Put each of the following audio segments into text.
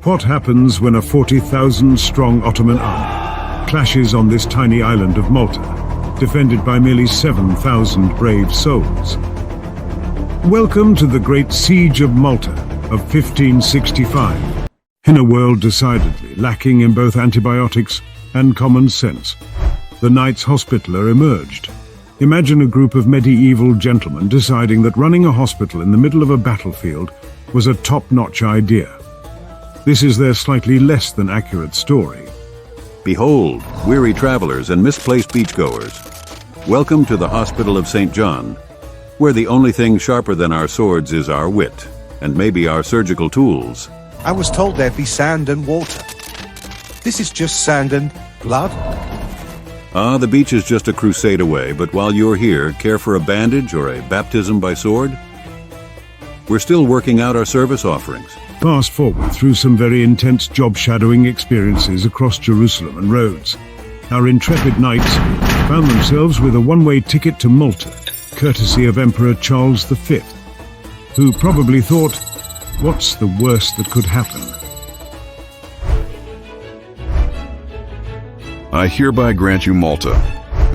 What happens when a 40,000-strong Ottoman army clashes on this tiny island of Malta, defended by merely 7,000 brave souls? Welcome to the Great Siege of Malta of 1565. In a world decidedly lacking in both antibiotics and common sense, the Knights Hospitaller emerged. Imagine a group of medieval gentlemen deciding that running a hospital in the middle of a battlefield was a top-notch idea. This is their slightly less than accurate story. Behold, weary travelers and misplaced beachgoers. Welcome to the Hospital of St. John, where the only thing sharper than our swords is our wit, and maybe our surgical tools. I was told there'd be sand and water. This is just sand and blood? The beach is just a crusade away, but while you're here, care for a bandage or a baptism by sword? We're still working out our service offerings. Fast forward through some very intense job-shadowing experiences across Jerusalem and Rhodes. Our intrepid knights found themselves with a one-way ticket to Malta, courtesy of Emperor Charles V, who probably thought, what's the worst that could happen? I hereby grant you Malta,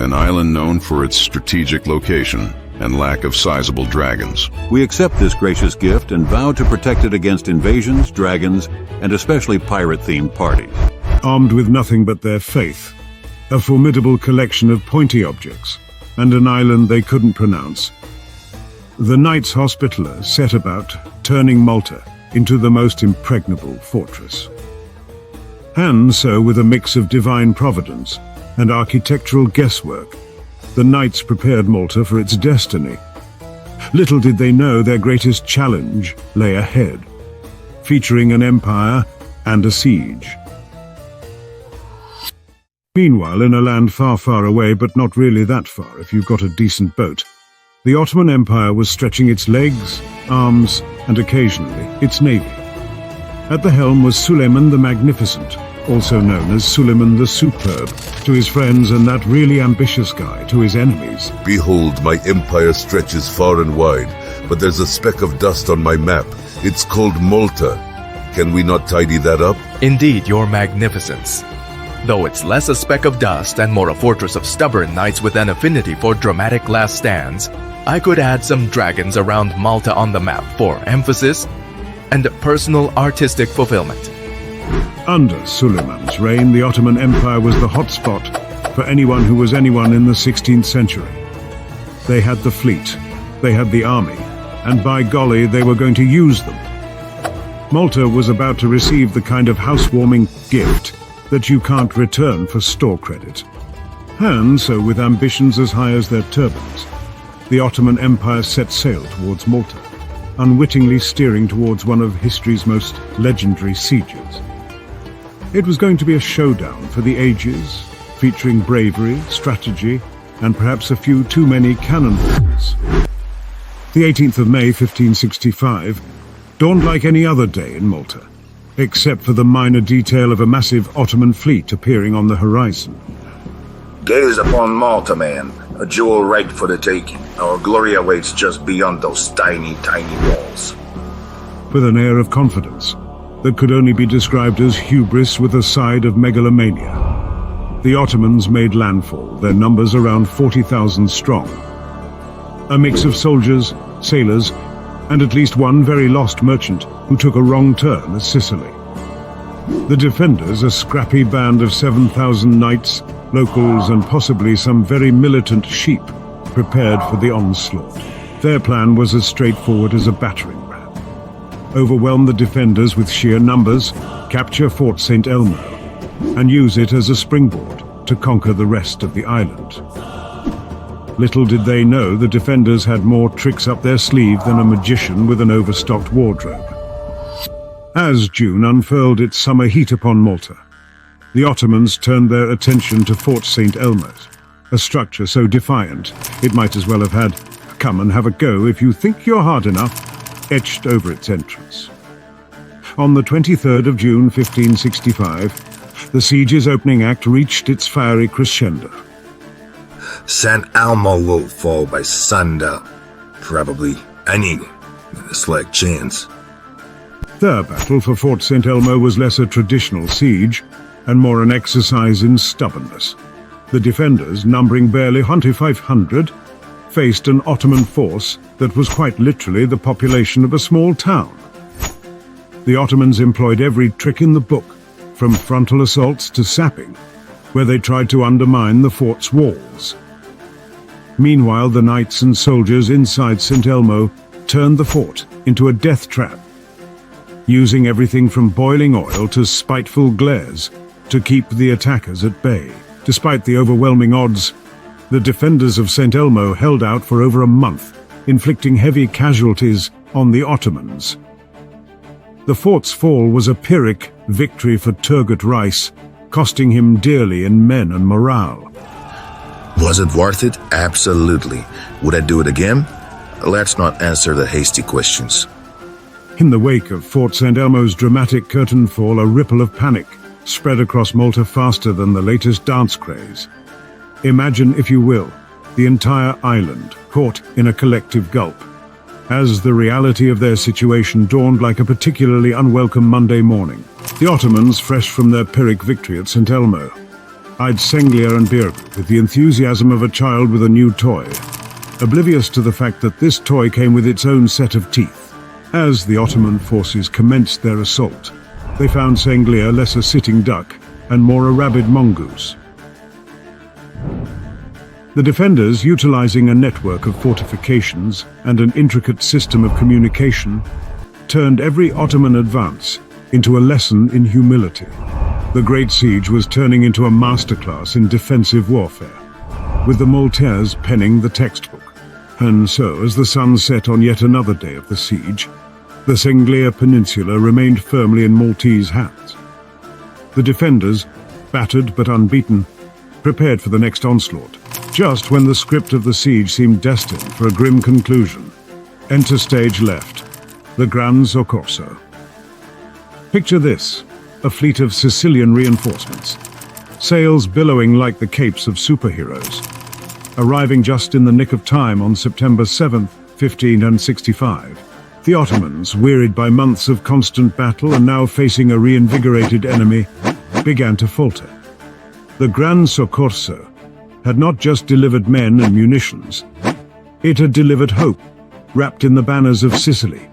an island known for its strategic location and lack of sizable dragons. We accept this gracious gift and vow to protect it against invasions, dragons, and especially pirate-themed parties. Armed with nothing but their faith, a formidable collection of pointy objects, and an island they couldn't pronounce, the Knights Hospitaller set about turning Malta into the most impregnable fortress. And so, with a mix of divine providence and architectural guesswork, the Knights prepared Malta for its destiny. Little did they know their greatest challenge lay ahead, featuring an empire and a siege. Meanwhile, in a land far, far away, but not really that far if you've got a decent boat, the Ottoman Empire was stretching its legs, arms, and occasionally its navy. At the helm was Suleiman the Magnificent, also known as Suleiman the Superb, to his friends, and that really ambitious guy to his enemies. Behold, my empire stretches far and wide, but there's a speck of dust on my map. It's called Malta. Can we not tidy that up? Indeed, your magnificence. Though it's less a speck of dust and more a fortress of stubborn knights with an affinity for dramatic last stands, I could add some dragons around Malta on the map for emphasis and personal artistic fulfillment. Under Suleiman's reign, the Ottoman Empire was the hotspot for anyone who was anyone in the 16th century. They had the fleet, they had the army, and by golly, they were going to use them. Malta was about to receive the kind of housewarming gift that you can't return for store credit. And so, with ambitions as high as their turbans, the Ottoman Empire set sail towards Malta, unwittingly steering towards one of history's most legendary sieges. It was going to be a showdown for the ages, featuring bravery, strategy, and perhaps a few too many cannonballs. The 18th of May 1565 dawned like any other day in Malta, except for the minor detail of a massive Ottoman fleet appearing on the horizon. Gaze upon Malta, man, a jewel ripe for the taking. Our glory awaits just beyond those tiny, tiny walls. With an air of confidence that could only be described as hubris with a side of megalomania, the Ottomans made landfall, their numbers around 40,000 strong. A mix of soldiers, sailors, and at least one very lost merchant who took a wrong turn at Sicily. The defenders, a scrappy band of 7,000 knights, locals, and possibly some very militant sheep, prepared for the onslaught. Their plan was as straightforward as a battering ram. Overwhelm the defenders with sheer numbers, capture Fort St Elmo, and use it as a springboard to conquer the rest of the island. Little did they know the defenders had more tricks up their sleeve than a magician with an overstocked wardrobe. As June unfurled its summer heat upon Malta, the Ottomans turned their attention to Fort St Elmo, a structure so defiant it might as well have had "come and have a go if you think you're hard enough" etched over its entrance. On the 23rd of June 1565, the siege's opening act reached its fiery crescendo. St Elmo will fall by sundown. Probably any slight chance. Their battle for Fort St Elmo was less a traditional siege and more an exercise in stubbornness. The defenders, numbering barely 2,500, faced an Ottoman force that was quite literally the population of a small town. The Ottomans employed every trick in the book, from frontal assaults to sapping, where they tried to undermine the fort's walls. Meanwhile, the knights and soldiers inside St Elmo turned the fort into a death trap, using everything from boiling oil to spiteful glares to keep the attackers at bay. Despite the overwhelming odds, the defenders of St Elmo held out for over a month, inflicting heavy casualties on the Ottomans. The fort's fall was a Pyrrhic victory for Turgut Reis, costing him dearly in men and morale. Was it worth it? Absolutely. Would I do it again? Let's not answer the hasty questions. In the wake of Fort St Elmo's dramatic curtain fall, a ripple of panic spread across Malta faster than the latest dance craze. Imagine, if you will, the entire island caught in a collective gulp, as the reality of their situation dawned like a particularly unwelcome Monday morning. The Ottomans, fresh from their Pyrrhic victory at St Elmo, eyed Senglia and Birgu with the enthusiasm of a child with a new toy, oblivious to the fact that this toy came with its own set of teeth. As the Ottoman forces commenced their assault, they found Senglia less a sitting duck and more a rabid mongoose. The defenders, utilizing a network of fortifications and an intricate system of communication, turned every Ottoman advance into a lesson in humility. The Great Siege was turning into a masterclass in defensive warfare, with the Maltese penning the textbook. And so, as the sun set on yet another day of the siege, the Senglia Peninsula remained firmly in Maltese hands. The defenders, battered but unbeaten, prepared for the next onslaught. Just when the script of the siege seemed destined for a grim conclusion, enter stage left, the Gran Soccorso. Picture this, a fleet of Sicilian reinforcements, sails billowing like the capes of superheroes, arriving just in the nick of time on September 7th, 1565. The Ottomans, wearied by months of constant battle and now facing a reinvigorated enemy, began to falter. The Gran Soccorso had not just delivered men and munitions, it had delivered hope, wrapped in the banners of Sicily,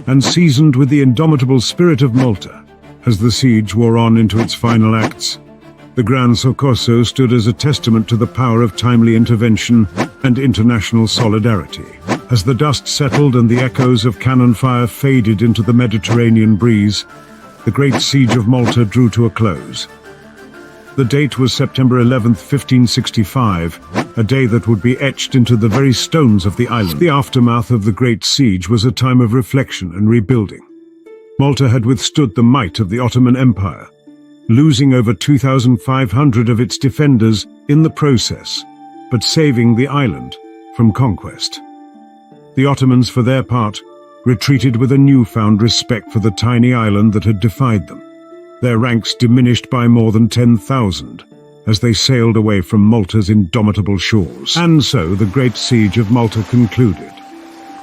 and seasoned with the indomitable spirit of Malta. As the siege wore on into its final acts, the Gran Soccorso stood as a testament to the power of timely intervention and international solidarity. As the dust settled and the echoes of cannon fire faded into the Mediterranean breeze, the Great Siege of Malta drew to a close. The date was September 11th, 1565, a day that would be etched into the very stones of the island. The aftermath of the Great Siege was a time of reflection and rebuilding. Malta had withstood the might of the Ottoman Empire, losing over 2,500 of its defenders in the process, but saving the island from conquest. The Ottomans, for their part, retreated with a newfound respect for the tiny island that had defied them. Their ranks diminished by more than 10,000 as they sailed away from Malta's indomitable shores. And so the Great Siege of Malta concluded,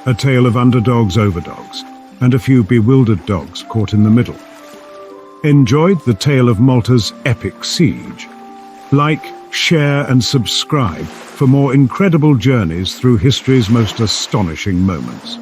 a tale of underdogs, overdogs, and a few bewildered dogs caught in the middle. Enjoyed the tale of Malta's epic siege? Like, share and subscribe for more incredible journeys through history's most astonishing moments.